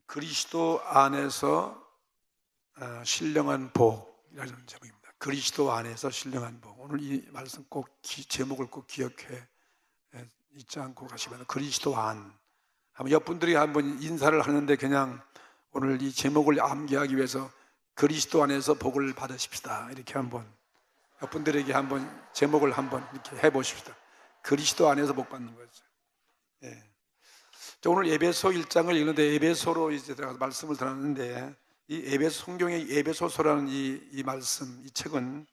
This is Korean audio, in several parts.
그리스도 안에서 신령한 복이라는 제목입니다. 그리스도 안에서 신령한 복. 오늘 이 말씀 꼭 제목을 꼭 기억해 잊지 않고 가시면 그리스도 안. 한번 옆분들이 한번 인사를 하는데 그냥 오늘 이 제목을 암기하기 위해서 그리스도 안에서 복을 받으십시다. 이렇게 한번 옆분들에게 한번 제목을 한번 이렇게 해보십시다. 그리스도 안에서 복 받는 거죠. 예. 오늘 에베소 1장을 읽는데 에베소로 이제 들어가서 말씀을 들었는데 이 에베소 성경의 에베소서라는 이 말씀, 이 책은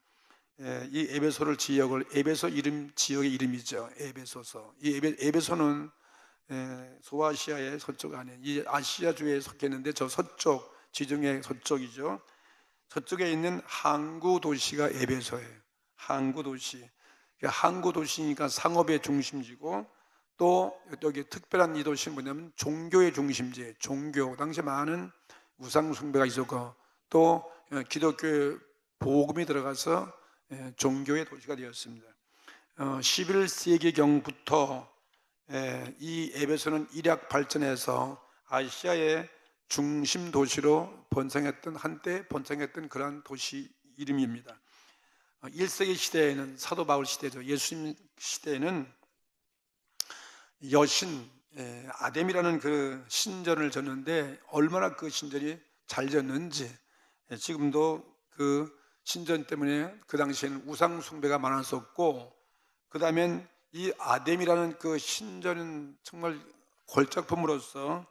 이 에베소를 지역을 에베소 이름 지역의 이름이죠. 에베소서. 이 에베소는 소아시아의 서쪽 안에 이 아시아주에 속했는데 저 서쪽 지중해 서쪽이죠. 저쪽에 있는 항구 도시가 에베소예요. 항구 도시. 항구 도시니까 상업의 중심지고 또 여기 특별한 이 도시는 뭐냐면 종교의 중심지. 종교. 당시 많은 우상 숭배가 있었고 또 기독교의 복음이 들어가서 종교의 도시가 되었습니다. 11세기경부터 이 에베소는 일약 발전해서 아시아의 중심 도시로 한때 번성했던 그러한 도시 이름입니다. 1세기 시대에는 사도 바울 시대죠. 예수님 시대에는 여신 아뎀이라는 그 신전을 졌는데 얼마나 그 신전이 잘 졌는지 지금도 그 신전 때문에 그 당시에는 우상 숭배가 많았었고 그 다음엔 이 아뎀이라는 그 신전은 정말 걸작품으로서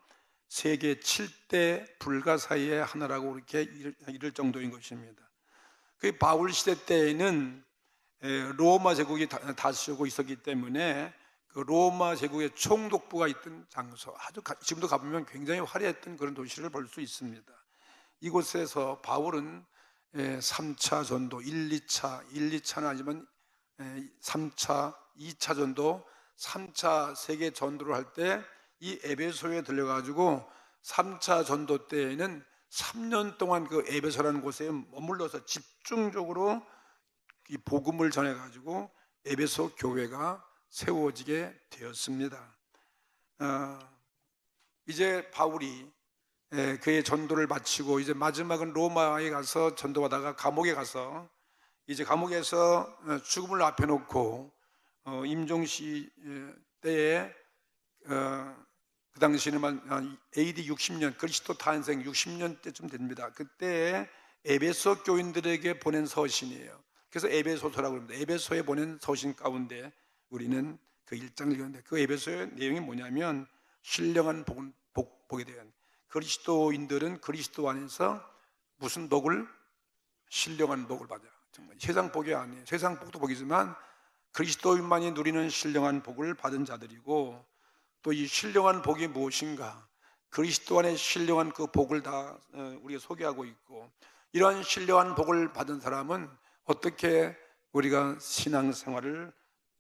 세계 7대 불가사의의 하나라고 이렇게 이를 정도인 것입니다. 그 바울 시대 때에는 로마 제국이 다스리고 있었기 때문에 그 로마 제국의 총독부가 있던 장소, 아주 지금도 가보면 굉장히 화려했던 그런 도시를 볼 수 있습니다. 이곳에서 바울은 3차 전도, 2차는 아니지만 3차, 2차 전도, 3차 세계 전도를 할 때 이 에베소에 들려가지고 3차 전도 때에는 3년 동안 그 에베소라는 곳에 머물러서 집중적으로 이 복음을 전해가지고 에베소 교회가 세워지게 되었습니다. 이제 바울이 그의 전도를 마치고 이제 마지막은 로마에 가서 전도하다가 감옥에 가서 이제 감옥에서 죽음을 앞에 놓고 임종시 때에 그 당시에는 AD 60년 그리스도 탄생 60년 때쯤 됩니다. 그때 에베소 교인들에게 보낸 서신이에요. 그래서 에베소서라고 합니다. 에베소에 보낸 서신 가운데 우리는 그 1장을 읽었는데 그 에베소의 내용이 뭐냐면 신령한 복에 대한 그리스도인들은 그리스도 안에서 무슨 복을? 신령한 복을 받아요. 정말 세상 복이 아니에요. 세상 복도 복이지만 그리스도인만이 누리는 신령한 복을 받은 자들이고 또 이 신령한 복이 무엇인가? 그리스도 안에 신령한 그 복을 다 우리가 소개하고 있고 이러한 신령한 복을 받은 사람은 어떻게 우리가 신앙생활을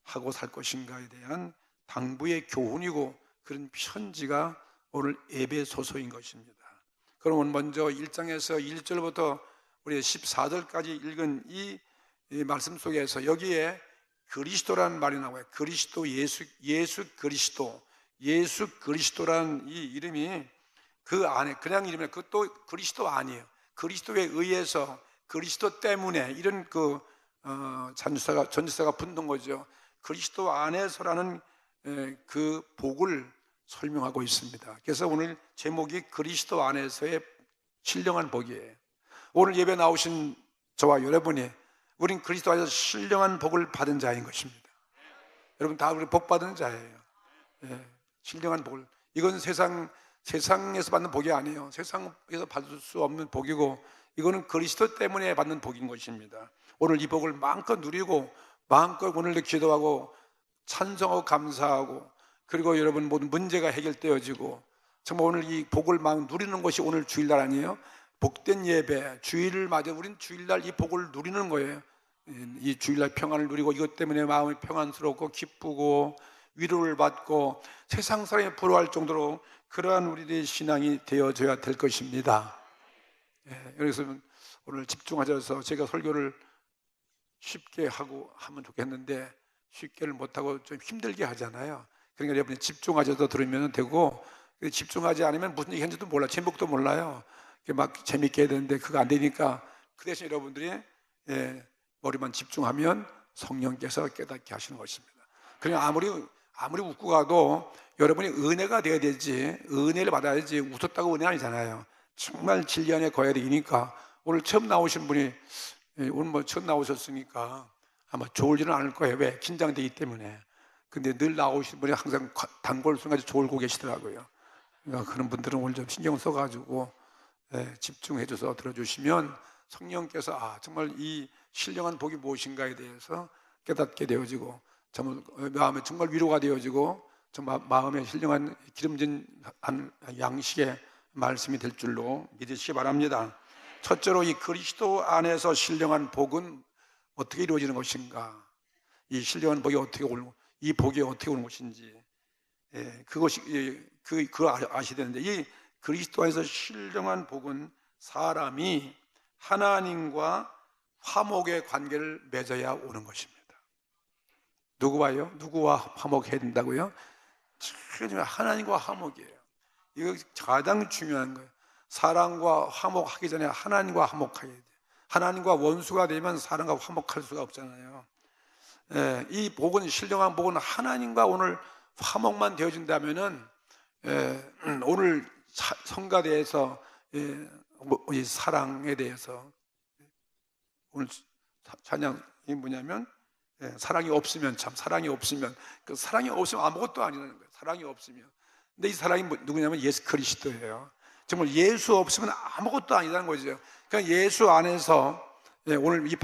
하고 살 것인가에 대한 당부의 교훈이고 그런 편지가 오늘 에베소서인 것입니다. 그러면 먼저 1장에서 1절부터 우리 14절까지 읽은 이 말씀 속에서 여기에 그리스도라는 말이 나와요. 그리스도, 예수 그리스도라는 이 이름이 그 안에 그냥 이름이 그것도 그리스도 아니에요. 그리스도에 의해서 그리스도 때문에 이런 그 전지사가 붙는 거죠. 그리스도 안에서라는 그 복을 설명하고 있습니다. 그래서 오늘 제목이 그리스도 안에서의 신령한 복이에요. 오늘 예배 나오신 저와 여러분이 우린 그리스도 안에서 신령한 복을 받은 자인 것입니다. 여러분 다 우리 복 받은 자예요. 신령한 복을. 이건 세상에서 받는 복이 아니에요. 세상에서 받을 수 없는 복이고 이거는 그리스도 때문에 받는 복인 것입니다. 오늘 이 복을 마음껏 누리고 마음껏 오늘도 기도하고 찬송하고 감사하고 그리고 여러분 모든 문제가 해결되어지고 정말 오늘 이 복을 마음 누리는 것이 오늘 주일날 아니에요? 복된 예배, 주일을 맞아 우린 주일날 이 복을 누리는 거예요. 이 주일날 평안을 누리고 이것 때문에 마음이 평안스럽고 기쁘고 위로를 받고 세상 사람이 부러워할 정도로 그러한 우리들의 신앙이 되어져야 될 것입니다. 그래서 오늘 집중하셔서 제가 설교를 쉽게 하면 좋겠는데 쉽게를 못하고 좀 힘들게 하잖아요. 그러니까 여러분이 집중하셔서 들으면 되고 집중하지 않으면 무슨 얘기 했는지도 몰라, 제목도 몰라요. 막 재밌게 해야 되는데 그거 안 되니까, 그 대신 여러분들이 머리만 집중하면 성령께서 깨닫게 하시는 것입니다. 그냥 아무리 웃고 가도 여러분이 은혜가 되어야 되지, 은혜를 받아야지 웃었다고 은혜 아니잖아요. 정말 진리 안에 거해야 되니까. 오늘 처음 나오신 분이, 오늘 뭐 처음 나오셨으니까 아마 좋을지는 않을 거예요. 왜? 긴장되기 때문에. 근데 늘 나오신 분이 항상 단골 순간에 졸고 계시더라고요. 그러니까 그런 분들은 오늘 좀 신경 써가지고 집중해줘서 들어주시면 성령께서 정말 이 신령한 복이 무엇인가에 대해서 깨닫게 되어지고, 정말 마음에 정말 위로가 되어지고, 정말 마음에 신령한 기름진 양식의 말씀이 될 줄로 믿으시기 바랍니다. 첫째로 이 그리스도 안에서 신령한 복은 어떻게 이루어지는 것인가, 이 신령한 복이 어떻게 오는, 이 복이 어떻게 오는 것인지, 그것이 그거 아셔야 되는데, 이 그리스도 안에서 신령한 복은 사람이 하나님과 화목의 관계를 맺어야 오는 것입니다. 누구와요? 누구와 화목해야 된다고요? 하나님과 화목이에요. 이거 가장 중요한 거예요. 사람과 화목하기 전에 하나님과 화목해야 돼요. 하나님과 원수가 되면 사람과 화목할 수가 없잖아요. 이 복은, 신령한 복은 하나님과 오늘 화목만 되어진다면은, 오늘 성가대에서 이 사랑에 대해서 오늘 찬양이 뭐냐면, 사랑이 없으면, 참 사랑이 없으면, 그 사랑이 없으면 아무것도 아니라는 거예요. 사랑이 없으면. 근데 이 사랑이 누구냐면 예수 그리스도예요. 정말 예수 없으면 아무것도 아니라는 거죠. 그러니까 예수 안에서 오늘 이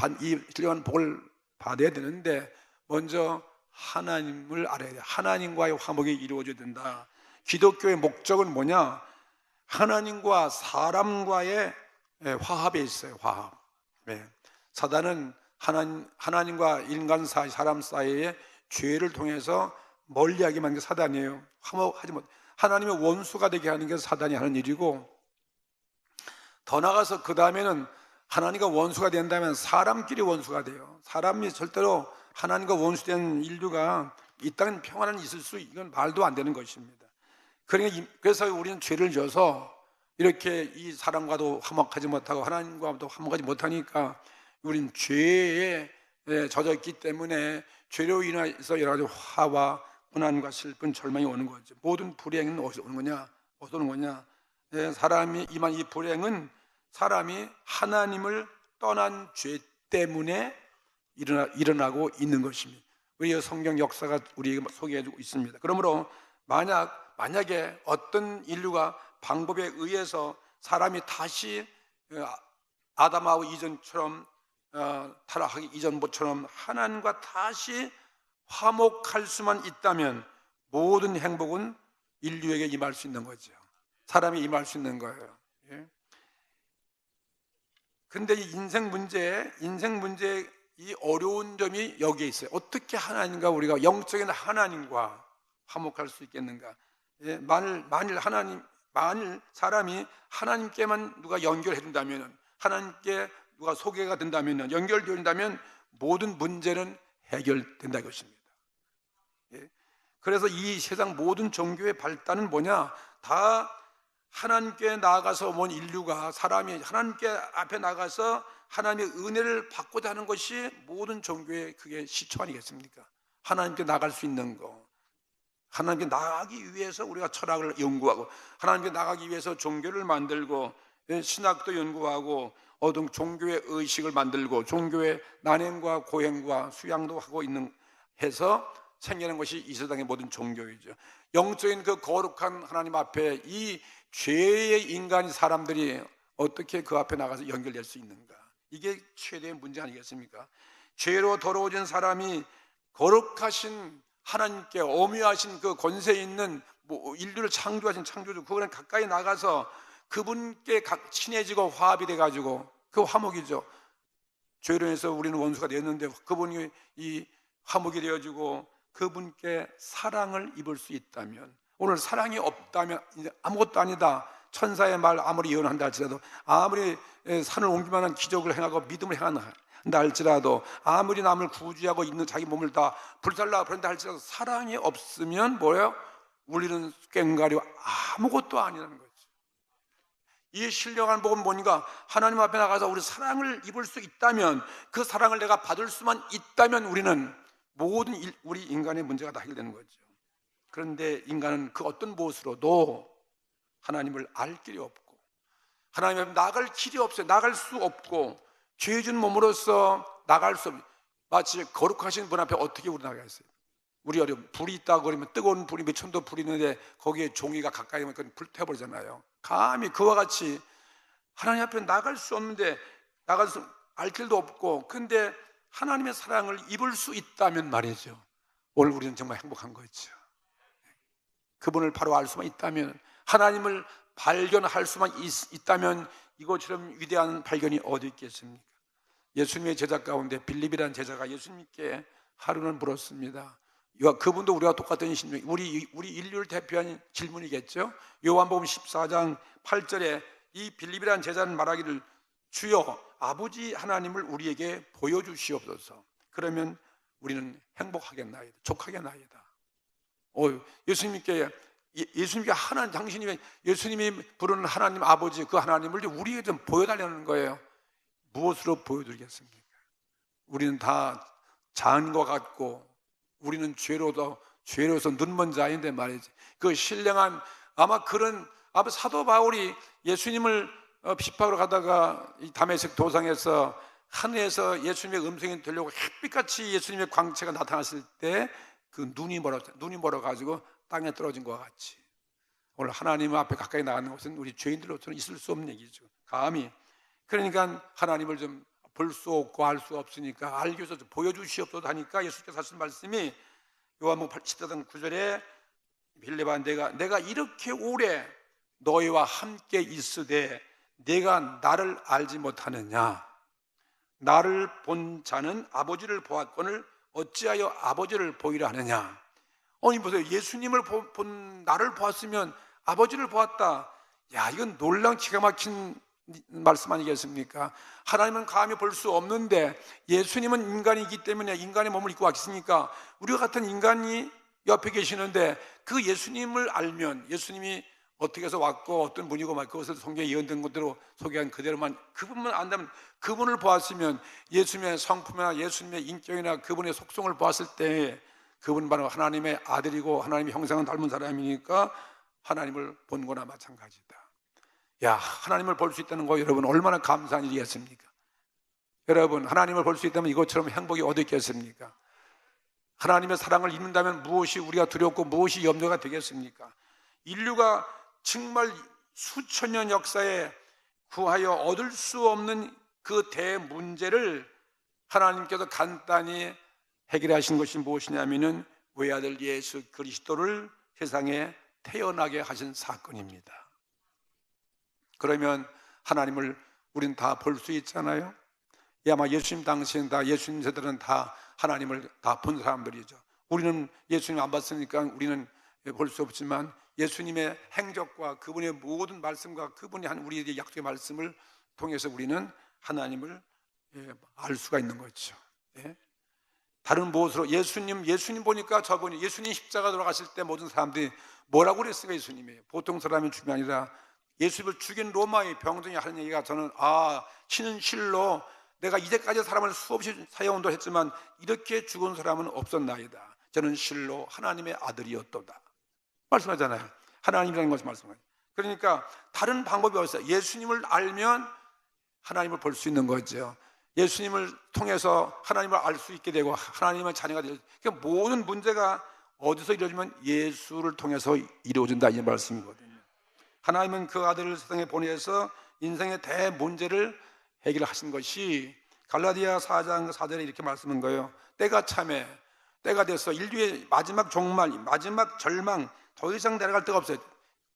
신령한 복을 받아야 되는데, 먼저 하나님을 알아야 돼요. 하나님과의 화목이 이루어져야 된다. 기독교의 목적은 뭐냐? 하나님과 사람과의 화합에 있어요. 화합. 사단은 하나님과 인간 사이, 사람 사이에 죄를 통해서 멀리하게 만든 게 사단이에요. 화목하지 못, 하나님의 원수가 되게 하는 게 사단이 하는 일이고, 더 나아가서 그 다음에는 하나님과 원수가 된다면 사람끼리 원수가 돼요. 사람이 절대로 하나님과 원수된 인류가 이 땅엔 평안은 있을 수, 이건 말도 안 되는 것입니다. 그래서 우리는 죄를 져서 이렇게 이 사람과도 화목하지 못하고 하나님과도 화목하지 못하니까 우린 죄에 젖었기 때문에 죄로 인해서 여러 가지 화와 고난과 슬픈 절망이 오는 거죠. 모든 불행은 어디서 오는 거냐? 어디서 오는 거냐? 사람이 임한 이 불행은 사람이 하나님을 떠난 죄 때문에 일어나고 있는 것입니다. 우리 성경 역사가 우리에게 소개해주고 있습니다. 그러므로 만약에 어떤 인류가 방법에 의해서 사람이 다시 아담하고 이전처럼 타락하기 이전처럼 하나님과 다시 화목할 수만 있다면 모든 행복은 인류에게 임할 수 있는 거죠. 사람이 임할 수 있는 거예요. 근데 이 인생 문제의 이 어려운 점이 여기에 있어요. 어떻게 하나님과 우리가 영적인 하나님과 화목할 수 있겠는가? 만일 사람이 하나님께만 누가 연결해 준다면, 하나님께 누가 소개가 된다면, 연결된다면 모든 문제는 해결된다 것입니다. 그래서 이 세상 모든 종교의 발단은 뭐냐? 다 하나님께 나아가서 온 인류가, 사람이 하나님께 앞에 나가서 하나님의 은혜를 받고자 하는 것이 모든 종교의 그게 시초 아니겠습니까? 하나님께 나갈 수 있는 거, 하나님께 나가기 위해서 우리가 철학을 연구하고, 하나님께 나가기 위해서 종교를 만들고, 신학도 연구하고, 어떤 종교의 의식을 만들고, 종교의 난행과 고행과 수양도 하고 있는 해서 생기는 것이 이 세상의 모든 종교이죠. 영적인 그 거룩한 하나님 앞에 이 죄의 인간이, 사람들이 어떻게 그 앞에 나가서 연결될 수 있는가? 이게 최대의 문제 아니겠습니까? 죄로 더러워진 사람이 거룩하신 하나님께, 오묘하신 그 권세 있는 인류를 창조하신 창조주, 그분에 가까이 나가서 그분께 친해지고 화합이 돼가지고, 그 화목이죠. 죄로 인해서 우리는 원수가 되었는데 그분이 이 화목이 되어지고 그분께 사랑을 입을 수 있다면, 오늘 사랑이 없다면 이제 아무것도 아니다. 천사의 말 아무리 예언한다 할지라도, 아무리 산을 옮기만한 기적을 행하고 믿음을 행한다 할지라도, 아무리 남을 구제하고 있는 자기 몸을 다 불살라 버린다 할지라도 사랑이 없으면 뭐예요? 우리는 꽹과리 아무것도 아니라는 거죠. 이 신령한 복은 뭔가, 하나님 앞에 나가서 우리 사랑을 입을 수 있다면, 그 사랑을 내가 받을 수만 있다면 우리는 모든 우리 인간의 문제가 다 해결되는 거죠. 그런데 인간은 그 어떤 무엇으로도 하나님을 알 길이 없고, 하나님 앞에 나갈 길이 없어요. 나갈 수 없고, 죄진 몸으로서 나갈 수 없어요. 마치 거룩하신 분 앞에 어떻게 우리 나가겠어요? 우리 어려움, 불이 있다고 그러면 뜨거운 불이 몇 천도 불이 있는데 거기에 종이가 가까이 오면 그건 불태워버리잖아요. 감히 그와 같이 하나님 앞에 나갈 수 없는데, 나갈 수 알 길도 없고, 근데 하나님의 사랑을 입을 수 있다면 말이죠, 오늘 우리는 정말 행복한 거죠. 그분을 바로 알 수만 있다면, 하나님을 발견할 수만 있다면 이것처럼 위대한 발견이 어디 있겠습니까? 예수님의 제자 가운데 빌립이라는 제자가 예수님께 하루는 물었습니다. 그분도 우리와 똑같은 신명, 우리 인류를 대표한 질문이겠죠. 요한복음 14장 8절에 이 빌립이라는 제자는 말하기를, 주여 아버지 하나님을 우리에게 보여주시옵소서. 그러면 우리는 행복하겠나이다, 족하겠나이다. 예수님께 하나님, 당신이 예수님이 부르는 하나님 아버지, 그 하나님을 우리에게 좀 보여달라는 거예요. 무엇으로 보여드리겠습니까? 우리는 다 잔과 같고, 우리는 죄로서 눈먼 자인데 말이지. 그 신령한, 아마 사도 바울이 예수님을 핍박으로 가다가 이 다메섹 도상에서 하늘에서 예수님의 음성이 들려오고 햇빛같이 예수님의 광채가 나타났을 때 그 눈이 멀어가지고 땅에 떨어진 것과 같이, 오늘 하나님 앞에 가까이 나가는 것은 우리 죄인들로서는 있을 수 없는 얘기죠. 감히. 그러니까 하나님을 좀 볼 수 없고 알 수 없으니까 알기 위해서 보여주시옵소서 하니까 예수께서 하신 말씀이 요한복음 14장 9절에 빌립아, 내가 이렇게 오래 너희와 함께 있으되 내가 나를 알지 못하느냐? 나를 본 자는 아버지를 보았거늘 어찌하여 아버지를 보이라 하느냐? 아니 보세요, 예수님을 본 나를 보았으면 아버지를 보았다. 야, 이건 놀라운 기가 막힌 말씀 아니겠습니까? 하나님은 감히 볼 수 없는데 예수님은 인간이기 때문에 인간의 몸을 입고 왔으니까 우리와 같은 인간이 옆에 계시는데, 그 예수님을 알면, 예수님이 어떻게 해서 왔고 어떤 분이고 막 그것을 성경에 예언된 것대로 소개한 그대로만, 그분만 안다면, 그분을 보았으면 예수님의 성품이나 예수님의 인격이나 그분의 속성을 보았을 때 그분은 바로 하나님의 아들이고 하나님의 형상을 닮은 사람이니까 하나님을 본 거나 마찬가지다. 야, 하나님을 볼 수 있다는 거 여러분 얼마나 감사한 일이겠습니까? 여러분, 하나님을 볼 수 있다면 이것처럼 행복이 어디 있겠습니까? 하나님의 사랑을 입는다면 무엇이 우리가 두렵고 무엇이 염려가 되겠습니까? 인류가 정말 수천 년 역사에 구하여 얻을 수 없는 그 대문제를 하나님께서 간단히 해결하신 것이 무엇이냐면은 외아들 예수 그리스도를 세상에 태어나게 하신 사건입니다. 그러면 하나님을 우리는 다 볼 수 있잖아요. 아마 예수님 당시엔 다, 예수님 세대들은 다 하나님을 다 본 사람들이죠. 우리는 예수님 안 봤으니까 우리는 볼 수 없지만 예수님의 행적과 그분의 모든 말씀과 그분이 한 우리에게 약속의 말씀을 통해서 우리는 하나님을 알 수가 있는 거죠. 다른 무엇으로, 예수님 보니까 저분이, 예수님 십자가 돌아가실 때 모든 사람들이 뭐라고 그랬을까? 예수님이 보통 사람이 죽이 아니라 예수님을 죽인 로마의 병정이 하는 얘기가, 저는 신은 실로 내가 이제까지 사람을 수없이 사형운동을 했지만 이렇게 죽은 사람은 없었나이다. 저는 실로 하나님의 아들이었도다 말씀하잖아요. 하나님이라는 것을 말씀하죠. 그러니까 다른 방법이 없어요. 예수님을 알면 하나님을 볼 수 있는 거죠. 예수님을 통해서 하나님을 알 수 있게 되고 하나님의 자녀가 되고, 그러니까 모든 문제가 어디서 이루어지면 예수를 통해서 이루어진다, 이 말씀이거든요. 하나님은 그 아들을 세상에 보내서 인생의 대문제를 해결하신 것이 갈라디아 4장 4절에 이렇게 말씀한 거예요. 때가 참에, 때가 돼서 인류의 마지막 종말, 마지막 절망, 더 이상 내려갈 데가 없어요.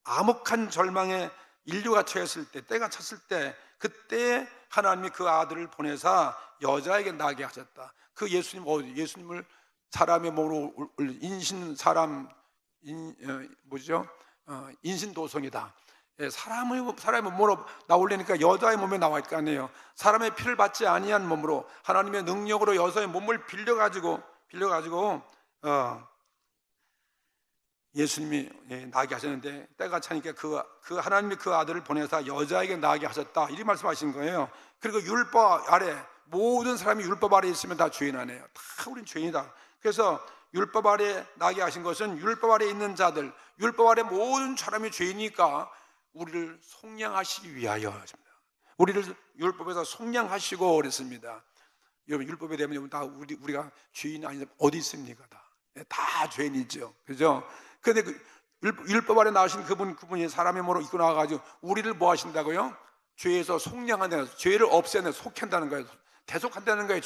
암흑한 절망에 인류가 처했을 때, 때가 찼을 때, 그때 하나님이 그 아들을 보내사 여자에게 나게 하셨다. 그 예수님을 사람의 몸으로 인신도성이다. 사람의 몸으로 나오려니까 여자의 몸에 나와 있을 거 아니에요. 사람의 피를 받지 아니한 몸으로 하나님의 능력으로 여자의 몸을 빌려가지고 예수님이 나게 하셨는데 때가 차니까 그 하나님이 그 아들을 보내서 여자에게 나게 하셨다 이렇게 말씀하신 거예요. 그리고 율법 아래 모든 사람이 율법 아래 있으면 다 죄인 아니에요. 다 우린 죄인이다. 그래서 율법 아래 나게 하신 것은 율법 아래 있는 자들, 율법 아래 모든 사람이 죄이니까 우리를 속량하시기 위하여 하십니다. 우리를 율법에서 속량하시고 그랬습니다. 여러분 율법에 대하면 다 우리가 죄인이 아니면 어디 있습니까? 다 죄인이죠. 그죠? 근데 그 율법 아래 나오신 그분이 사람의 몸으로 입고 나와가지고 우리를 뭐 하신다고요? 죄에서 속량한다는 거예요. 죄를 없애는 속한다는 거예요. 대속한다는 거예요.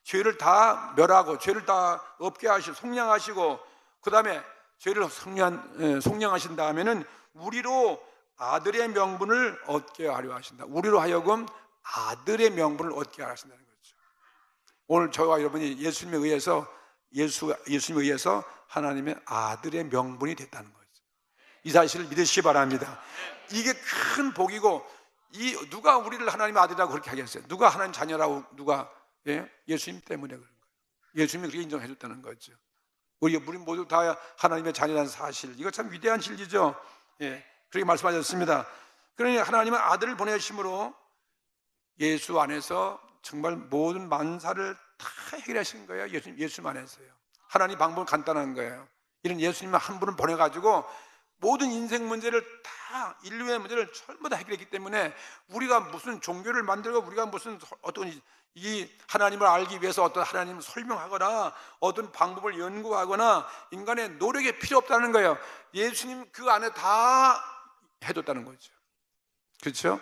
죄를 다 멸하고 죄를 다 없게 하시고 속량하시고 그 다음에 죄를 속량하신 다음에는 우리로 아들의 명분을 얻게 하려 하신다. 우리로 하여금 아들의 명분을 얻게 하신다는 거죠. 오늘 저와 여러분이 예수님에 의해서 하나님의 아들의 명분이 됐다는 거죠. 이 사실을 믿으시기 바랍니다. 이게 큰 복이고 누가 우리를 하나님의 아들이라고 그렇게 하겠어요? 누가 하나님 자녀라고 누가 예수님 때문에 그런 거예요. 예수님이 그렇게 인정해 줬다는 거죠. 우리 모두 다 하나님의 자녀라는 사실, 이거 참 위대한 진리죠. 그렇게 말씀하셨습니다. 그러니 하나님은 아들을 보내심으로 예수 안에서 정말 모든 만사를 다 해결하신 거예요. 예수님 안에서요. 하나님 방법은 간단한 거예요. 이런 예수님 한 분을 보내가지고 모든 인생 문제를 다, 인류의 문제를 전부 다 해결했기 때문에 우리가 무슨 종교를 만들고 우리가 무슨 어떤 이 하나님을 알기 위해서 어떤 하나님을 설명하거나 어떤 방법을 연구하거나 인간의 노력이 필요 없다는 거예요. 예수님 그 안에 다 해뒀다는 거죠. 그렇죠?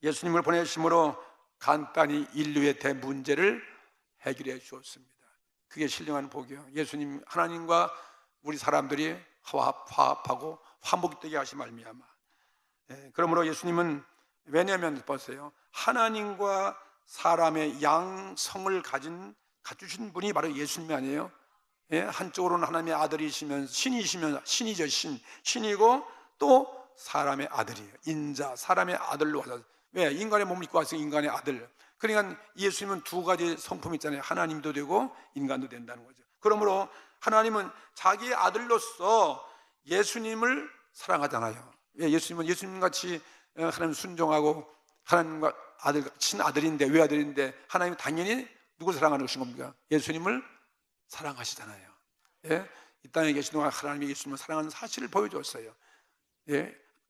예수님을 보내심으로 간단히 인류의 대문제를 해결해 주었습니다. 그게 신령한 복이에요. 예수님, 하나님과 우리 사람들이 화합하고 화목되게 하시 말미암아. 그러므로 예수님은, 왜냐하면 보세요, 하나님과 사람의 양성을 갖추신 분이 바로 예수님이 아니에요. 한쪽으로는 하나님의 아들이시면 신이죠. 신이고 또 사람의 아들이에요. 인자, 사람의 아들로 하셔서. 왜? 인간의 몸을 입고 왔으니 인간의 아들. 그러니까 예수님은 두 가지 성품이 있잖아요. 하나님도 되고 인간도 된다는 거죠. 그러므로 하나님은 자기의 아들로서 예수님을 사랑하잖아요. 예수님은 예수님같이 하나님 순종하고 하나님과 친아들인데, 외아들인데 하나님은 당연히 누굴 사랑하는 것인 겁니까? 예수님을 사랑하시잖아요. 이 땅에 계신 동안 하나님이 예수님을 사랑하는 사실을 보여줬어요.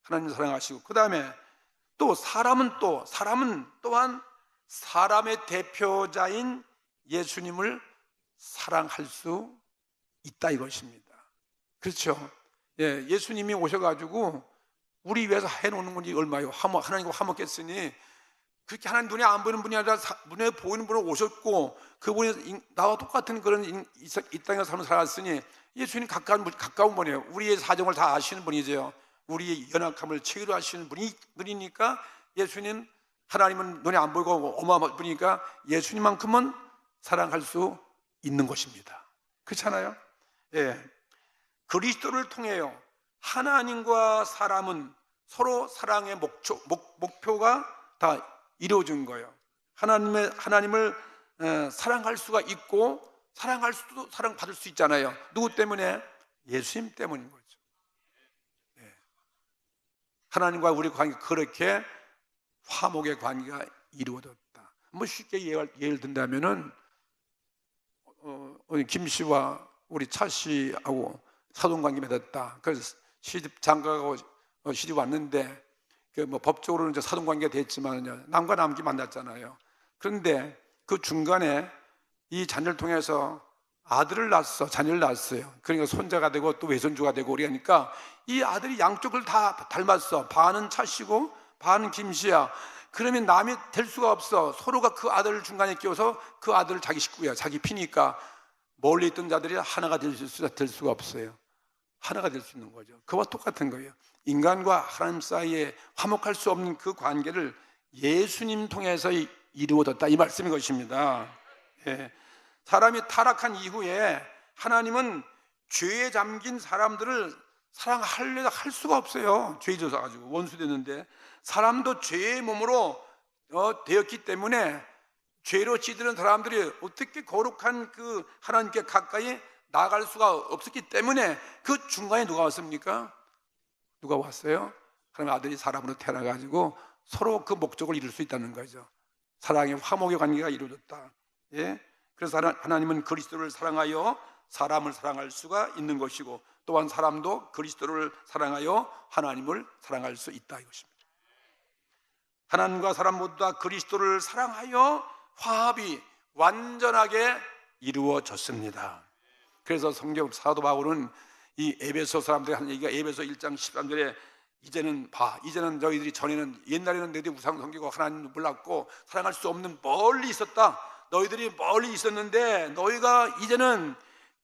하나님을 사랑하시고, 그 다음에 또 사람은 또한 사람의 대표자인 예수님을 사랑할 수 있다 이것입니다. 그렇죠? 예수님이 오셔가지고 우리 위해서 해놓는 건지 얼마요? 하나님과 화목했으니, 그렇게 하나님 눈에 안 보이는 분이 아니라 눈에 보이는 분으로 오셨고, 그분이 나와 똑같은 그런 이 땅에 삶을 살았으니 예수님 가까운 분이에요. 우리의 사정을 다 아시는 분이죠. 우리의 연약함을 체결하시는 분이니까 예수님, 하나님은 눈에 안 보이고 어마어마한 분이니까 예수님만큼은 사랑할 수 있는 것입니다. 그렇잖아요? 그리스도를 통해요, 하나님과 사람은 서로 사랑의 목표가 다 이루어진 거예요. 하나님을 사랑할 수가 있고 사랑받을 수 있잖아요. 누구 때문에? 예수님 때문인 거죠. 하나님과 우리 관계, 그렇게 화목의 관계가 이루어졌다. 뭐 쉽게 예를 든다면은 김 씨와 우리 차 씨하고 사돈관계 맺었다. 그래서 시집 장가가고 시집 왔는데 뭐 법적으로는 이제 사돈관계가 됐지만 남과 남기 만났잖아요. 그런데 그 중간에 이 자녀를 통해서 자녀를 낳았어요. 그러니까 손자가 되고 또 외손주가 되고 그러니까 이 아들이 양쪽을 다 닮았어. 반은 차 씨고 반은 김 씨야. 그러면 남이 될 수가 없어. 서로가 그 아들을 중간에 끼워서 그 아들을 자기 식구야, 자기 피니까 멀리 있던 자들이 하나가 될 수가 없어요. 하나가 될 수 있는 거죠. 그와 똑같은 거예요. 인간과 하나님 사이에 화목할 수 없는 그 관계를 예수님 통해서 이루어졌다, 이 말씀인 것입니다. 사람이 타락한 이후에 하나님은 죄에 잠긴 사람들을 사랑하려다 할 수가 없어요. 죄 져서 가지고 원수 됐는데, 사람도 죄의 몸으로 되었기 때문에 죄로 찌드는 사람들이 어떻게 거룩한 그 하나님께 가까이 나아갈 수가 없었기 때문에 그 중간에 누가 왔습니까? 누가 왔어요? 하나님의 아들이 사람으로 태어나가지고 서로 그 목적을 이룰 수 있다는 거죠. 사랑의 화목의 관계가 이루어졌다. 예? 그래서 하나님은 그리스도를 사랑하여 사람을 사랑할 수가 있는 것이고, 또한 사람도 그리스도를 사랑하여 하나님을 사랑할 수 있다 이것입니다. 하나님과 사람 모두 다 그리스도를 사랑하여 화합이 완전하게 이루어졌습니다. 그래서 성경 사도 바울은 이 에베소 사람들이 하는 얘기가 에베소 1장 13절에 이제는 너희들이 전에는 옛날에는 너희들이 우상 섬기고 하나님을 몰랐고 사랑할 수 없는 멀리 있었다. 너희들이 멀리 있었는데 너희가 이제는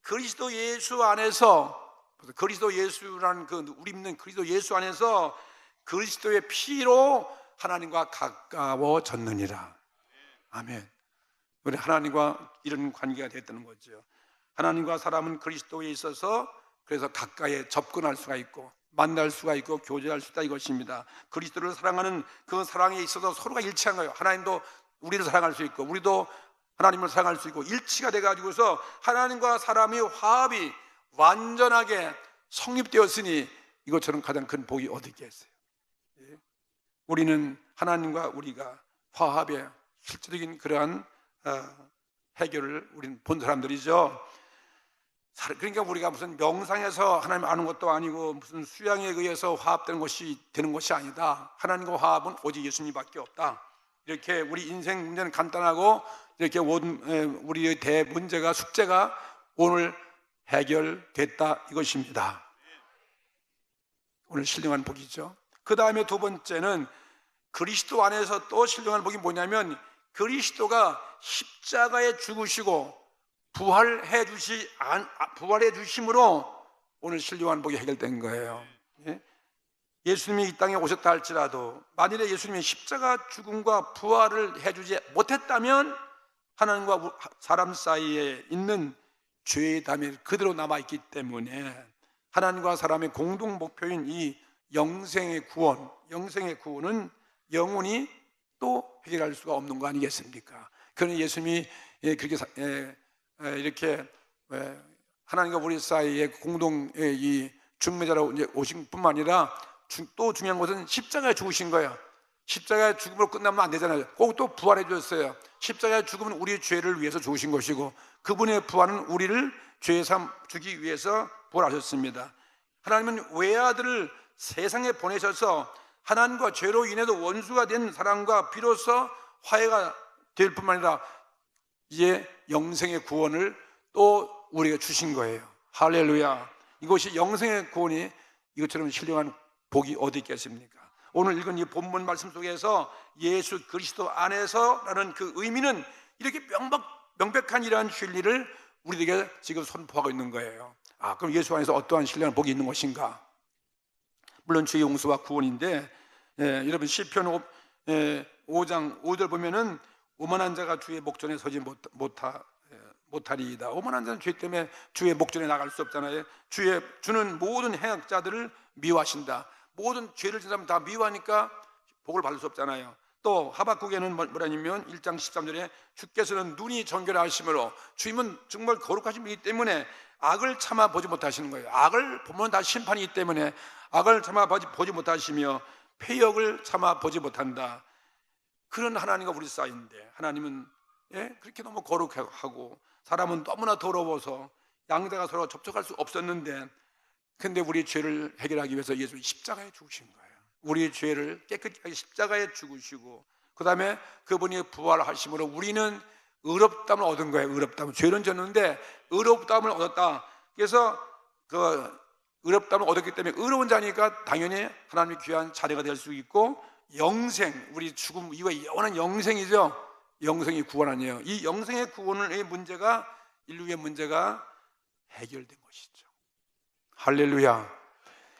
그리스도 예수 안에서, 그리스도 예수라는 우리 믿는 그리스도 예수 안에서 그리스도의 피로 하나님과 가까워졌느니라. 아멘. 우리 하나님과 이런 관계가 됐다는 거죠. 하나님과 사람은 그리스도에 있어서 그래서 가까이 접근할 수가 있고 만날 수가 있고 교제할 수 있다 이것입니다. 그리스도를 사랑하는 그 사랑에 있어서 서로가 일치한 거예요. 하나님도 우리를 사랑할 수 있고 우리도 하나님을 사랑할 수 있고 일치가 돼가지고서 하나님과 사람의 화합이 완전하게 성립되었으니 이것처럼 가장 큰 복이 어디 있겠어요? 우리는 하나님과 우리가 화합의 실질적인 그러한 해결을 우리는 본 사람들이죠. 그러니까 우리가 무슨 명상에서 하나님 아는 것도 아니고 무슨 수양에 의해서 화합되는 것이 되는 것이 아니다. 하나님과 화합은 오직 예수님밖에 없다. 이렇게 우리 인생 문제는 간단하고 이렇게 우리의 대 문제가 숙제가 오늘 해결됐다 이것입니다. 오늘 신령한 복이죠. 그 다음에 두 번째는 그리스도 안에서 또 신령한 복이 뭐냐면 그리스도가 십자가에 죽으시고 부활해 주심으로 오늘 신령한 복이 해결된 거예요. 예수님이 이 땅에 오셨다 할지라도 만일에 예수님이 십자가 죽음과 부활을 해주지 못했다면 하나님과 사람 사이에 있는 죄의 담이 그대로 남아있기 때문에 하나님과 사람의 공동 목표인 이 영생의 구원은 영원히 또 해결할 수가 없는 거 아니겠습니까? 그러니 예수님이 그렇게 이렇게 하나님과 우리 사이에 공동 이 중매자로 오신 뿐만 아니라 또 중요한 것은 십자가에 죽으신 거예요. 십자가의 죽음으로 끝나면 안 되잖아요. 꼭 또 부활해 주셨어요. 십자가의 죽음은 우리의 죄를 위해서 죽으신 것이고 그분의 부활은 우리를 죄에서 주기 위해서 부활하셨습니다. 하나님은 외아들을 세상에 보내셔서 하나님과 죄로 인해서 원수가 된 사람과 비로소 화해가 될 뿐만 아니라 이제 영생의 구원을 또 우리에게 주신 거예요. 할렐루야. 이것이 영생의 구원이 이것처럼 신령한 복이 어디 있겠습니까? 오늘 읽은 이 본문 말씀 속에서 예수 그리스도 안에서라는 그 의미는 이렇게 명백한 이러한 진리를 우리에게 지금 선포하고 있는 거예요. 그럼 예수 안에서 어떠한 신령한 복이 있는 것인가? 물론 죄의 용서와 구원인데 여러분 시편 5장 5절 보면은 오만한 자가 주의 목전에 서지 못하리이다. 오만한 자는 죄 때문에 주의 목전에 나갈 수 없잖아요. 주는 모든 행악자들을 미워하신다. 모든 죄를 지은 사람 다 미워하니까 복을 받을 수 없잖아요. 또 하박국에는 뭐라냐면 1장 13절에 주께서는 눈이 정결하심으로 주님은 정말 거룩하신 분이기 때문에 악을 참아 보지 못하시는 거예요. 악을 보면 다 심판이기 때문에 악을 참아 보지 못하시며 패역을 참아 보지 못한다. 그런 하나님과 우리 사이인데 하나님은 그렇게 너무 거룩하고 사람은 너무나 더러워서 양자가 서로 접촉할 수 없었는데 근데 우리의 죄를 해결하기 위해서 예수님이 십자가에 죽으신 거예요. 우리의 죄를 깨끗이 하게 십자가에 죽으시고 그 다음에 그분이 부활하심으로 우리는 의롭다함을 얻은 거예요. 의롭다함. 죄는 졌는데 의롭다함을 얻었다. 그래서 그 의롭다함을 얻었기 때문에 의로운 자니까 당연히 하나님의 귀한 자녀가 될 수 있고 영생, 우리 죽음 이후에 영원한 영생이죠. 영생이 구원 아니에요. 이 영생의 구원의 문제가 인류의 문제가 해결된 것이죠. 할렐루야.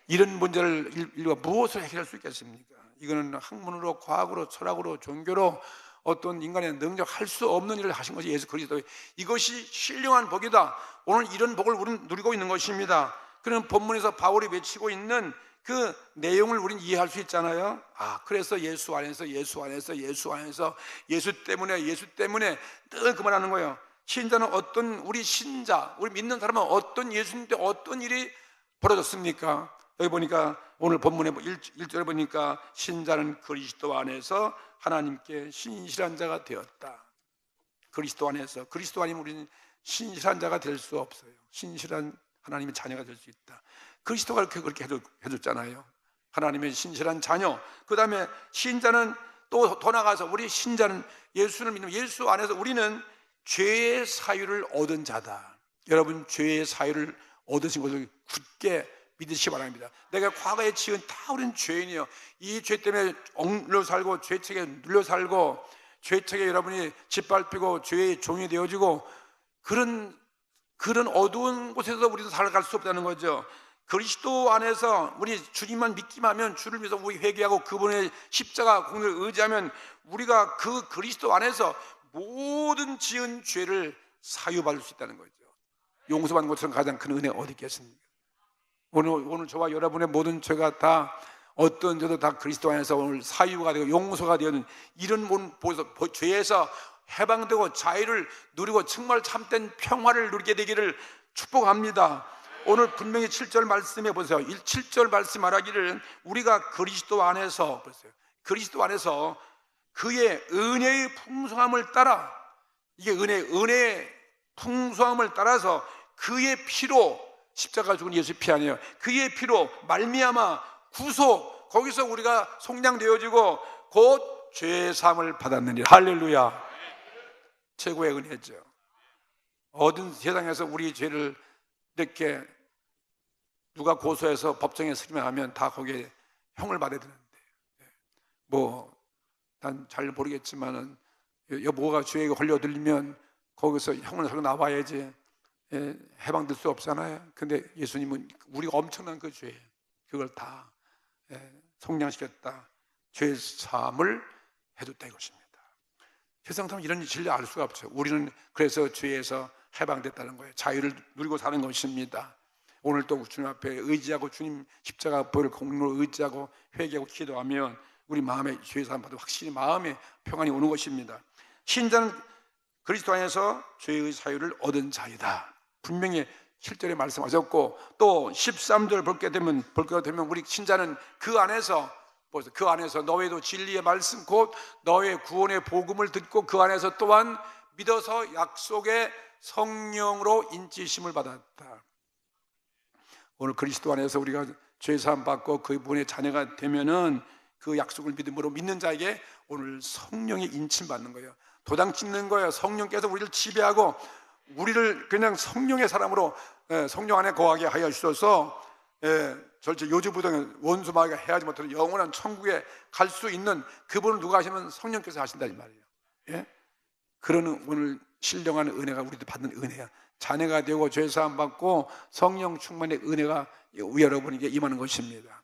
이런 문제를 인류가 무엇을 해결할 수 있겠습니까? 이거는 학문으로, 과학으로, 철학으로, 종교로 어떤 인간의 능력 할 수 없는 일을 하신 것이 예수 그리스도. 이것이 신령한 복이다. 오늘 이런 복을 우리는 누리고 있는 것입니다. 그런 본문에서 바울이 외치고 있는 그 내용을 우리는 이해할 수 있잖아요. 그래서 예수 안에서 예수 때문에 늘 그만하는 거예요. 신자는 우리 신자, 우리 믿는 사람은 어떤 예수님 때 어떤 일이 벌어졌습니까? 여기 보니까 오늘 본문에 1절에 보니까 신자는 그리스도 안에서 하나님께 신실한 자가 되었다. 그리스도 아니면 우리는 신실한 자가 될 수 없어요. 신실한 하나님의 자녀가 될 수 있다. 그리스도가 그렇게 해줬잖아요. 하나님의 신실한 자녀. 그 다음에 신자는 또 더 나가서 우리 신자는 예수를 믿는, 예수 안에서 우리는 죄의 사유를 얻은 자다. 여러분, 죄의 사유를 얻으신 것을 굳게 믿으시기 바랍니다. 내가 과거에 지은 다 우리는 죄인이에요. 이 죄 때문에 억눌려 살고 죄책에 눌려 살고 죄책에 여러분이 짓밟히고 죄의 종이 되어지고 그런 어두운 곳에서 우리도 살아갈 수 없다는 거죠. 그리스도 안에서 우리 주님만 믿기만 하면, 주를 위해서 우리 회개하고 그분의 십자가 공로를 의지하면 우리가 그 그리스도 안에서 모든 지은 죄를 사유받을 수 있다는 거죠. 용서받는 것처럼 가장 큰 은혜 어디 있겠습니까? 오늘 저와 여러분의 모든 죄가 다, 어떤 죄도 다 그리스도 안에서 오늘 사유가 되고 용서가 되는 이런 죄에서 해방되고 자유를 누리고 정말 참된 평화를 누리게 되기를 축복합니다. 오늘 분명히 7절 말씀해 보세요. 7절 말씀 말하기를 우리가 그리스도 안에서, 보세요. 그리스도 안에서 그의 은혜의 풍성함을 따라, 이게 은혜의 풍성함을 따라서 그의 피로, 십자가 죽은 예수의 피 아니에요. 그의 피로 말미암아 구속, 거기서 우리가 속량되어지고 곧 죄의 사함을 받았느니라. 할렐루야. 최고의 은혜죠. 어떤 세상에서 우리 죄를 이렇게 누가 고소해서 법정에 서기만 하면 다 거기에 형을 받아야 되는데, 난 잘 모르겠지만은 여보가 죄에 걸려들면 거기서 형을 서고 나와야지 해방될 수 없잖아요. 근데 예수님은 우리가 엄청난 그 죄, 그걸 다 속량시켰다. 죄 사함을 해줬다 이것입니다. 세상 사람 이런 진리 알 수가 없죠. 우리는 그래서 죄에서 해방됐다는 거예요. 자유를 누리고 사는 것입니다. 오늘 또 주님 앞에 의지하고 주님 십자가 보혈 공로를 의지하고 회개하고 기도하면 우리 마음에 죄 사함 받고 확실히 마음에 평안이 오는 것입니다. 신자는 그리스도 안에서 죄의 사유를 얻은 자이다. 분명히 7절에 말씀하셨고, 또 13절 볼게 되면 우리 신자는 그 안에서 너희도 진리의 말씀 곧 너의 구원의 복음을 듣고 그 안에서 또한 믿어서 약속의 성령으로 인치심을 받았다. 오늘 그리스도 안에서 우리가 죄 사함 받고 그분의 자녀가 되면은 그 약속을 믿음으로 믿는 자에게 오늘 성령의 인침 받는 거예요. 도장 찍는 거예요. 성령께서 우리를 지배하고 우리를 그냥 성령의 사람으로 성령 안에 거하게 하여 주셔서 절대 요주부동의 원수 마귀가 해하지 못하는 영원한 천국에 갈 수 있는 그분을 누가 하시면 성령께서 하신다 이 말이에요. 예? 그런 오늘 신령한 은혜가 우리도 받는 은혜야. 자녀가 되고 죄 사함 받고 성령 충만의 은혜가 여러분에게 임하는 것입니다.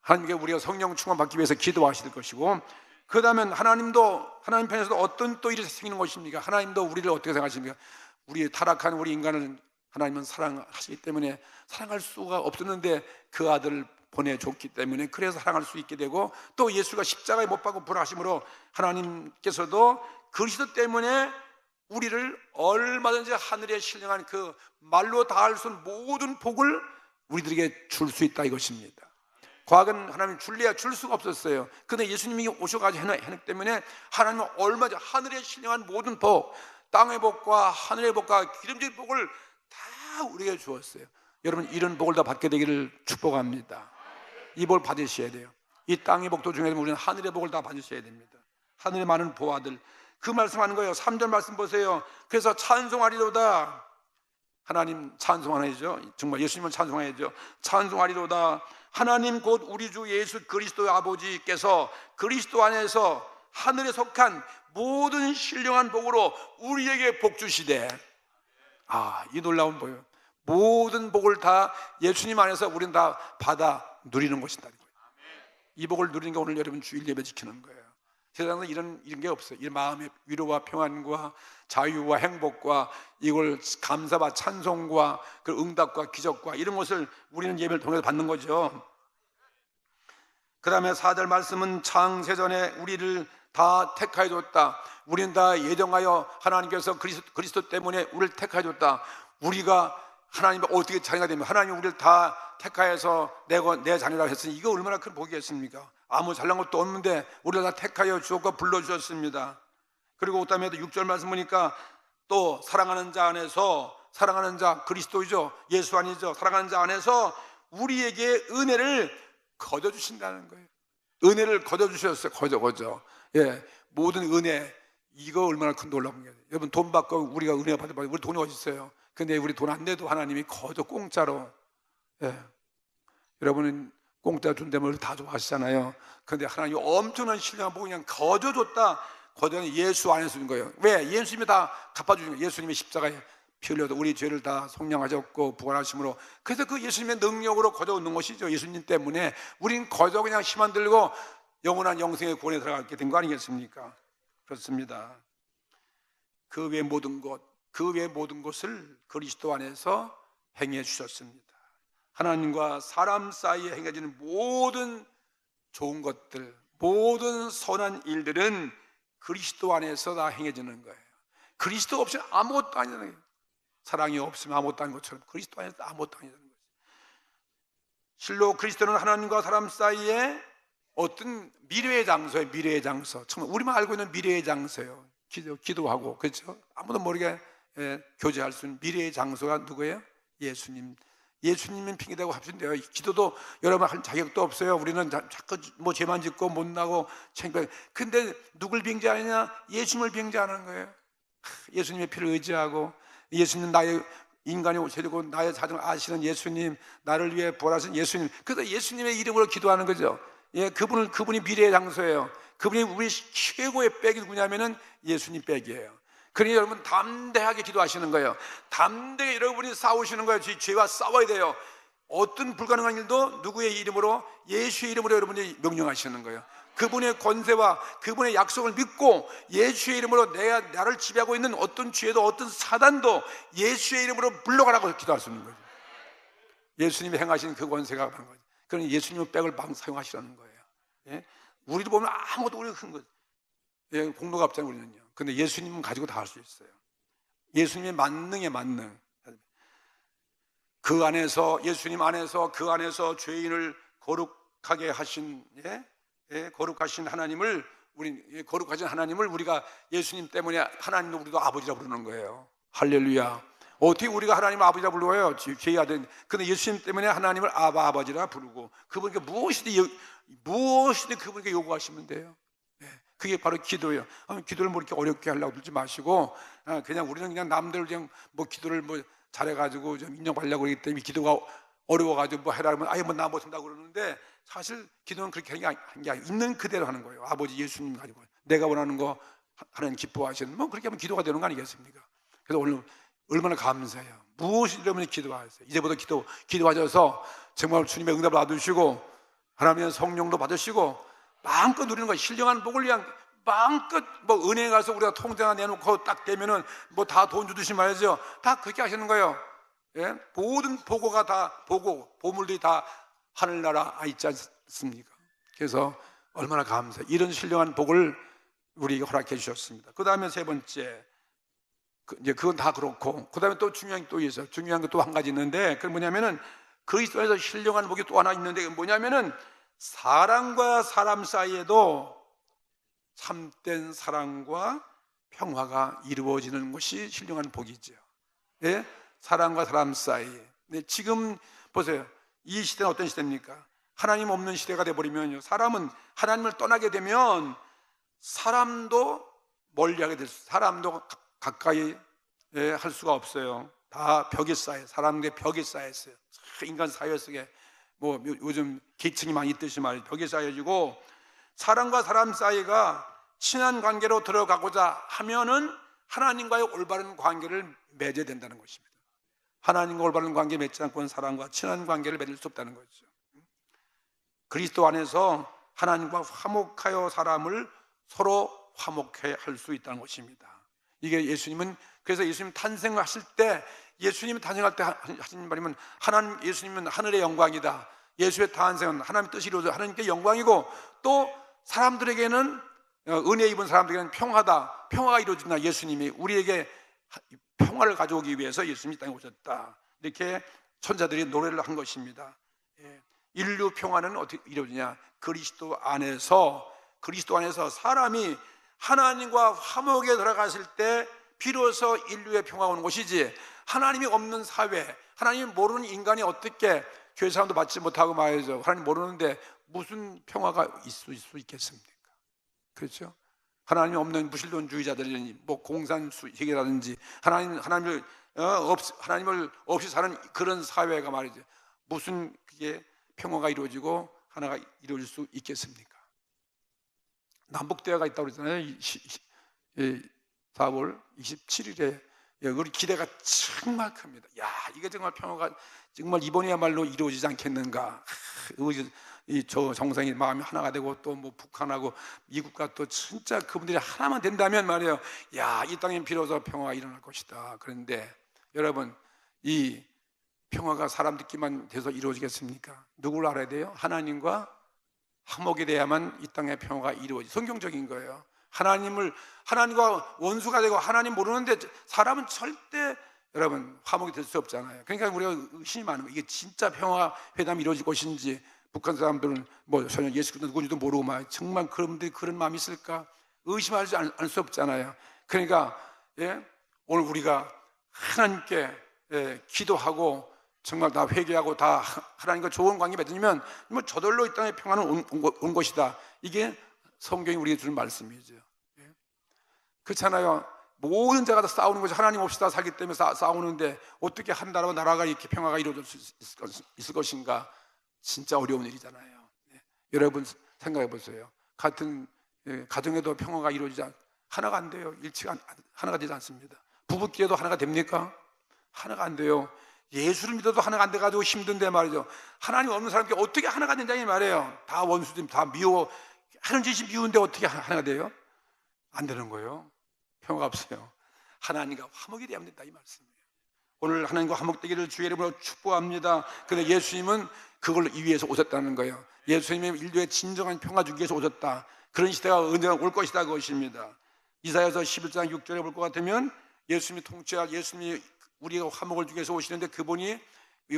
하나님께 우리가 성령 충만 받기 위해서 기도하실 것이고, 그 다음에 하나님 편에서도 어떤 또 일이 생기는 것입니까? 하나님도 우리를 어떻게 생각하십니까? 우리 타락한 우리 인간을 하나님은 사랑하시기 때문에 사랑할 수가 없었는데 그 아들을 보내줬기 때문에 그래서 사랑할 수 있게 되고, 또 예수가 십자가에 못 박고 부활하심으로 하나님께서도 그리스도 때문에 우리를 얼마든지 하늘에 신령한 그 말로 다할 수 없는 모든 복을 우리들에게 줄 수 있다 이것입니다. 과거는 하나님 줄래야 줄 수가 없었어요. 근데 예수님이 오셔가지고 해냈기 때문에 하나님은 얼마든지 하늘에 신령한 모든 복, 땅의 복과 하늘의 복과 기름진 복을 다 우리에게 주었어요. 여러분, 이런 복을 다 받게 되기를 축복합니다. 이 복을 받으셔야 돼요. 이 땅의 복도 중에서 우리는 하늘의 복을 다 받으셔야 됩니다. 하늘의 많은 보아들, 그 말씀하는 거예요. 3절 말씀 보세요. 그래서 찬송하리로다. 하나님 찬송하야죠. 정말 예수님을 찬송해야죠. 찬송하리로다. 하나님 곧 우리 주 예수 그리스도의 아버지께서 그리스도 안에서 하늘에 속한 모든 신령한 복으로 우리에게 복 주시되. 이 놀라운 복이에요. 모든 복을 다 예수님 안에서 우리는 다 받아 누리는 것이다. 이 복을 누리는 게 오늘 여러분 주일 예배 지키는 거예요. 세상에서 이런 게 없어요. 이 마음의 위로와 평안과 자유와 행복과 이걸 감사와 찬송과 그 응답과 기적과 이런 것을 우리는 예배를 통해서 받는 거죠. 그 다음에 4절 말씀은 창세전에 우리를 다 택하여 줬다. 우리는 다 예정하여 하나님께서 그리스도 때문에 우리를 택하여 줬다. 우리가 하나님의 어떻게 자녀가 되면 하나님이 우리를 다 택하여서 내 자녀라고 했으니 이거 얼마나 큰 복이겠습니까? 아무 잘난 것도 없는데 우리를 다 택하여 주었고 불러주셨습니다. 그리고 그다음에 6절 말씀 보니까 또 사랑하는 자 안에서, 사랑하는 자 그리스도이죠, 예수 아니죠, 사랑하는 자 안에서 우리에게 은혜를 거둬주신다는 거예요. 은혜를 거둬주셨어요. 거저. 예, 모든 은혜, 이거 얼마나 큰 놀라운 거예요. 여러분, 돈 받고 우리가 은혜 받으면 우리 돈이 어디 있어요? 근데 우리 돈 안 내도 하나님이 거저 공짜로, 예, 여러분은 공짜 준다면 다 좋아하시잖아요. 근데 하나님이 엄청난 신령한 복을 그냥 거저 줬다. 거저는 예수 안에서 준 거예요. 왜? 예수님이 다 갚아주신 거예요. 예수님이 십자가에 피 흘려도 우리 죄를 다 속량하셨고 부활하심으로, 그래서 그 예수님의 능력으로 거저 얻는 것이죠. 예수님 때문에 우린 거저 그냥 힘 안 들고 영원한 영생의 구원에 들어가게 된 거 아니겠습니까? 그렇습니다. 그 외 모든 것, 그 외 모든 것을 그리스도 안에서 행해 주셨습니다. 하나님과 사람 사이에 행해지는 모든 좋은 것들, 모든 선한 일들은 그리스도 안에서 다 행해지는 거예요. 그리스도 없이는 아무것도 아니라는 거예요. 사랑이 없으면 아무것도 아닌 것처럼 그리스도 안에서 아무것도 아니라는 거예요. 실로 그리스도는 하나님과 사람 사이에 어떤 미래의 장소예요. 미래의 장소. 정말 우리만 알고 있는 미래의 장소예요. 기도하고, 그렇죠? 아무도 모르게 교제할 수 있는 미래의 장소가 누구예요? 예수님. 예수님은 핑계대고 합신돼요. 기도도 여러분 할 자격도 없어요. 우리는 자꾸 뭐 죄만 짓고 못나고 챙겨. 근데 누굴 빙자하느냐? 예수님을 빙자하는 거예요. 예수님의 피를 의지하고, 예수님 나의 인간이 오셔고 나의 사정을 아시는 예수님, 나를 위해 보라신 예수님. 그래서 예수님의 이름으로 기도하는 거죠. 예, 그분이 미래의 장소예요. 그분이 우리 최고의 백이 누구냐면은 예수님 백이에요. 그러니 여러분 담대하게 기도하시는 거예요. 담대하게 여러분이 싸우시는 거예요. 죄와 싸워야 돼요. 어떤 불가능한 일도 누구의 이름으로? 예수의 이름으로 여러분이 명령하시는 거예요. 그분의 권세와 그분의 약속을 믿고 예수의 이름으로 나를 지배하고 있는 어떤 죄도 어떤 사단도 예수의 이름으로 물러가라고 기도할 수 있는 거예요. 예수님이 행하신 그 권세가 그런 거예요. 그러니 예수님의 백을 사용하시라는 거예요. 예? 우리도 보면 아무것도 우리가 큰 거예요. 예, 공로가 없잖아요, 우리는요. 근데 예수님은 가지고 다 할 수 있어요. 예수님의 만능의 만능. 그 안에서, 예수님 안에서, 그 안에서 죄인을 거룩하게 하신, 거룩하신 하나님을, 거룩하신 하나님을 우리가 예수님 때문에 하나님도 우리도 아버지라 부르는 거예요. 할렐루야. 어떻게 우리가 하나님을 아버지라 불러요? 죄의 아들. 근데 예수님 때문에 하나님을 아버지라 부르고, 그분께 무엇이든 그분께 요구하시면 돼요. 그게 바로 기도예요. 기도를 뭐 이렇게 어렵게 하려고 들지 마시고, 그냥 우리는 그냥 남들 그냥 뭐 기도를 뭐 잘해가지고 좀 인정받으려고 그러기 때문에 기도가 어려워가지고 뭐 해라 그러면 아예 뭐 나 못한다고 그러는데, 사실 기도는 그렇게 한 게 아니고 있는 그대로 하는 거예요. 아버지 예수님 가지고 내가 원하는 거 하나님 기뻐하시는, 뭐 그렇게 하면 기도가 되는 거 아니겠습니까? 그래서 오늘 얼마나 감사해요. 무엇이 여러분이 기도하세요. 이제부터 기도하셔서 정말 주님의 응답을 받으시고 하나님의 성령도 받으시고 마음껏 누리는 거예요. 신령한 복을 위한 마음껏, 뭐 은행 가서 우리가 통장 내놓고 딱 되면은 뭐 다 돈 주듯이 말이죠. 다 그렇게 하시는 거예요. 예? 모든 보고가 다 보물들이 다 하늘나라 있지 않습니까? 그래서 얼마나 감사해요. 이런 신령한 복을 우리에게 허락해 주셨습니다. 그 다음에 세 번째, 이제 그건 다 그렇고, 그 다음에 또 중요한 게 또 있어요. 중요한 게 또 한 가지 있는데, 그건 뭐냐면은 그리스도에서 신령한 복이 또 하나 있는데, 그건 뭐냐면은 사람과 사람 사이에도 참된 사랑과 평화가 이루어지는 것이 신령한 복이죠. 예? 사람과 사람 사이. 네, 지금 보세요. 이 시대는 어떤 시대입니까? 하나님 없는 시대가 돼버리면요, 사람은 하나님을 떠나게 되면 사람도 멀리하게 될 수, 사람도 가까이 할 수가 없어요. 다 벽에 쌓여, 사람들의 벽에 쌓였어요. 인간 사회 속에 뭐 요즘 계층이 많이 있듯이 말이에요. 벽에 쌓여지고, 사람과 사람 사이가 친한 관계로 들어가고자 하면은 하나님과의 올바른 관계를 맺어야 된다는 것입니다. 하나님과 올바른 관계 맺지 않고는 사람과 친한 관계를 맺을 수 없다는 거죠. 그리스도 안에서 하나님과 화목하여 사람을 서로 화목해 할 수 있다는 것입니다. 이게 예수님은, 그래서 예수님 탄생하실 때, 예수님이 탄생할 때 하신 말이면 예수님은 하늘의 영광이다. 예수의 탄생은 하나님의 뜻이 이루어져 하나님께 영광이고, 또 사람들에게는 은혜 입은 사람들에게는 평화가 이루어진다. 예수님이 우리에게 평화를 가져오기 위해서 예수님이 땅에 오셨다. 이렇게 천사들이 노래를 한 것입니다. 인류 평화는 어떻게 이루어지냐? 그리스도 안에서 사람이 하나님과 화목에 들어갔을 때 비로소 인류의 평화가 오는 것이지, 하나님이 없는 사회, 하나님 모르는 인간이 어떻게 교회 사람도 받지 못하고 말이죠, 하나님 모르는데 무슨 평화가 있을 수 있겠습니까? 그렇죠? 하나님이 없는 무신론주의자들이 뭐 공산주의라든지 하나님을 없이 사는 그런 사회가 말이죠, 무슨 그게 평화가 이루어지고 하나가 이루어질 수 있겠습니까? 남북대화가 있다고 그러잖아요. 4월 27일에 우리 기대가 정말 큽니다. 야, 이게 정말 평화가 정말 이번에야말로 이루어지지 않겠는가. 저 정상이 마음이 하나가 되고, 또 뭐 북한하고 미국과 또 진짜 그분들이 하나만 된다면 말이에요, 야, 이 땅에 비로소 평화가 일어날 것이다. 그런데 여러분, 이 평화가 사람들끼리만 돼서 이루어지겠습니까? 누구를 알아야 돼요? 하나님과 화목이 돼야만 이 땅의 평화가 이루어지. 성경적인 거예요. 하나님과 원수가 되고 하나님 모르는데 사람은 절대 여러분 화목이 될 수 없잖아요. 그러니까 우리가 의심이 많은 거예요. 이게 진짜 평화 회담이 이루어질 것인지, 북한 사람들은 뭐 전혀 예수 그리스도 누군지도 모르고 막 정말 그런데 그런 마음이 있을까 의심하지 않을 수 없잖아요. 그러니까 오늘 우리가 하나님께 기도하고 정말 다 회개하고 다 하나님과 좋은 관계 맺으면 뭐 저절로 이 땅에 평화는 온 것이다. 이게 성경이 우리에게 주는 말씀이죠. 그렇잖아요. 모든 자가 다 싸우는 것이 하나님 없이 다 살기 때문에 싸우는데 어떻게 한 나라가 이렇게 평화가 이루어질 수 있을 것인가? 진짜 어려운 일이잖아요. 여러분 생각해 보세요. 같은 가정에도 평화가 이루어지지 하나가 안 돼요. 하나가 되지 않습니다. 부부끼리도 하나가 됩니까? 하나가 안 돼요. 예수를 믿어도 하나가 안 돼가지고 힘든데 말이죠. 하나님 없는 사람께 어떻게 하나가 된다니 말이에요. 다 원수들 다 미워, 하는 짓이 미운데 어떻게 하나가 돼요? 안 되는 거예요. 평화가 없어요. 하나님과 화목이 되어야 된다 이 말씀이에요. 오늘 하나님과 화목되기를 주의 이름으로 축복합니다. 그런데 예수님은 그걸 위해서 오셨다는 거예요. 예수님이 인류의 진정한 평화 주기 위해서 오셨다. 그런 시대가 언젠가 올 것이다 그것입니다. 이사야서 11장 6절에 볼 것 같으면 예수님이 예수님이 우리가 화목을 주기 위해서 오시는데, 그분이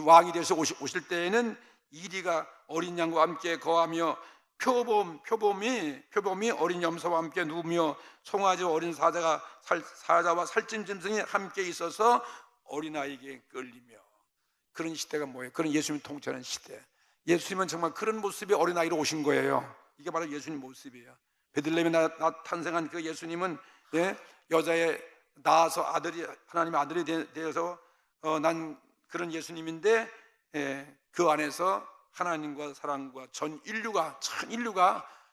왕이 되어서 오실 때에는 이리가 어린 양과 함께 거하며 표범이 어린 염소와 함께 누우며 송아지 어린 사자와 살찐 짐승이 함께 있어서 어린아이에게 끌리며. 그런 시대가 뭐예요? 그런 예수님이 통치하는 시대. 예수님은 정말 그런 모습의 어린아이로 오신 거예요. 이게 바로 예수님 모습이에요. 베들레헴에 탄생한 그 예수님은 여자의 낳아서 하나님의 아들이 되어서 난 그런 예수님인데, 그 안에서 하나님과 사랑과 전 인류가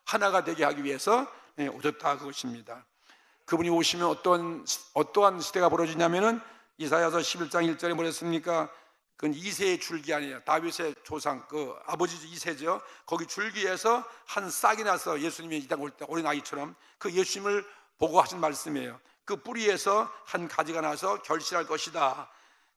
하나가 되게 하기 위해서 오셨다 그것입니다. 그분이 오시면 어떠한 시대가 벌어지냐면은 이사야서 11장 1절에 뭐랬습니까? 그건 이새의 줄기 아니에요. 다윗의 조상, 그 아버지 이새죠. 거기 줄기에서 한 싹이 나서 예수님이 이 땅 올 때 어린 아이처럼 그 예수님을 보고 하신 말씀이에요. 그 뿌리에서 한 가지가 나서 결실할 것이다.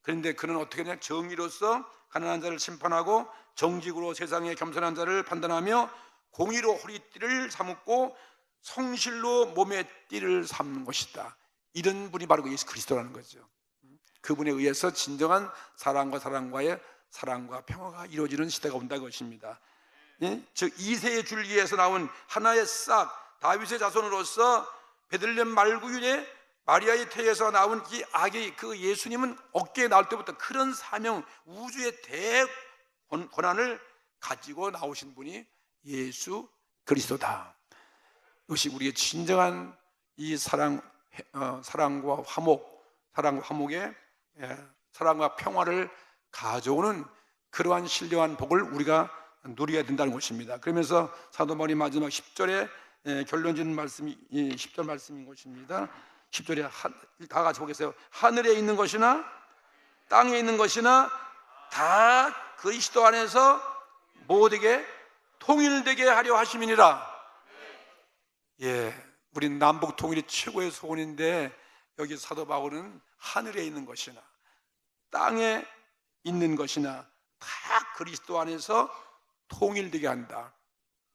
그런데 그는 어떻게 하냐? 정의로서 가난한 자를 심판하고 정직으로 세상의 겸손한 자를 판단하며 공의로 허리띠를 삼고 성실로 몸의 띠를 삼는 것이다. 이런 분이 바로 예수 그리스도라는 거죠. 그분에 의해서 진정한 사랑과의 사랑과 평화가 이루어지는 시대가 온다는 것입니다. 즉 이새의 줄기에서 나온 하나의 싹, 다윗의 자손으로서 베들레헴 말구유에 마리아의 태에서 나온 이 아기, 그 예수님은 어깨에 나올 때부터 그런 사명, 우주의 대권한을 가지고 나오신 분이 예수 그리스도다. 이것이 우리의 진정한 이 사랑과 화목의 사랑과 평화를 가져오는 그러한 신령한 복을 우리가 누려야 된다는 것입니다. 그러면서 사도 바울이 마지막 10절에 결론 짓는 말씀이 10절 말씀인 것입니다. 10절에 다 같이 보겠어요. 하늘에 있는 것이나 땅에 있는 것이나 다 그리스도 안에서 모두에게 통일되게 하려 하심이니라. 우리 남북 통일이 최고의 소원인데, 여기 사도 바울은 하늘에 있는 것이나 땅에 있는 것이나 다 그리스도 안에서 통일되게 한다.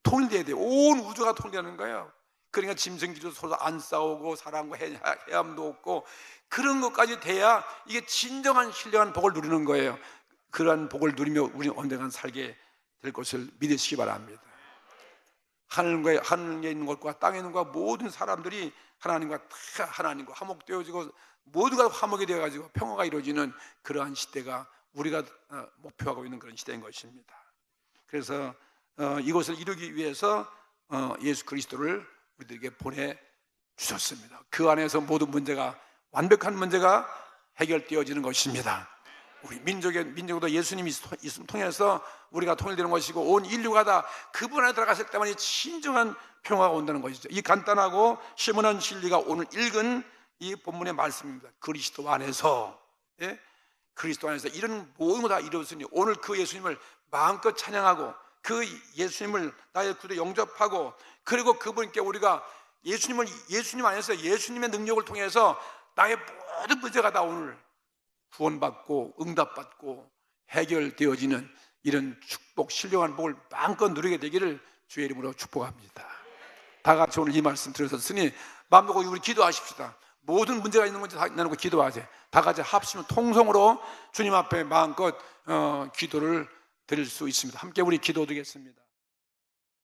통일돼야 돼. 온 우주가 통일되는 거예요. 그러니까 짐승끼리도 서로 안 싸우고 사랑과 해함도 없고 그런 것까지 돼야 이게 진정한 신령한 복을 누리는 거예요. 그러한 복을 누리며 우리는 언젠가 살게 될 것을 믿으시기 바랍니다. 하늘에 있는 것과 땅에 있는 것과 모든 사람들이 하나님과 화목되어지고 모두가 화목이 되어가지고 평화가 이루어지는 그러한 시대가 우리가 목표하고 있는 그런 시대인 것입니다. 그래서 이것을 이루기 위해서 예수 그리스도를 우리들에게 보내주셨습니다. 그 안에서 모든 문제가 완벽한 문제가 해결되어지는 것입니다. 우리 민족도 예수님이 있음 통해서 우리가 통일되는 것이고 온 인류가 다 그분 안에 들어갔을 때만이 진정한 평화가 온다는 것이죠. 이 간단하고 시원한 진리가 오늘 읽은 이 본문의 말씀입니다. 그리스도 안에서, 예? 그리스도 안에서 이런 모든 거 다 이루었으니 오늘 그 예수님을 마음껏 찬양하고 그 예수님을 나의 구주로 영접하고 그리고 그분께 우리가 예수님 안에서 예수님의 능력을 통해서 나의 모든 문제가 다 오늘 구원받고 응답받고 해결되어지는 이런 축복, 신령한 복을 마음껏 누리게 되기를 주의 이름으로 축복합니다. 다 같이 오늘 이 말씀 들으셨으니 마음 먹고 우리 기도하십시다. 모든 문제가 있는 건지 다 내놓고 기도하세요. 다 같이 합심을 통성으로 주님 앞에 마음껏 기도를 드릴 수 있습니다. 함께 우리 기도드리겠습니다.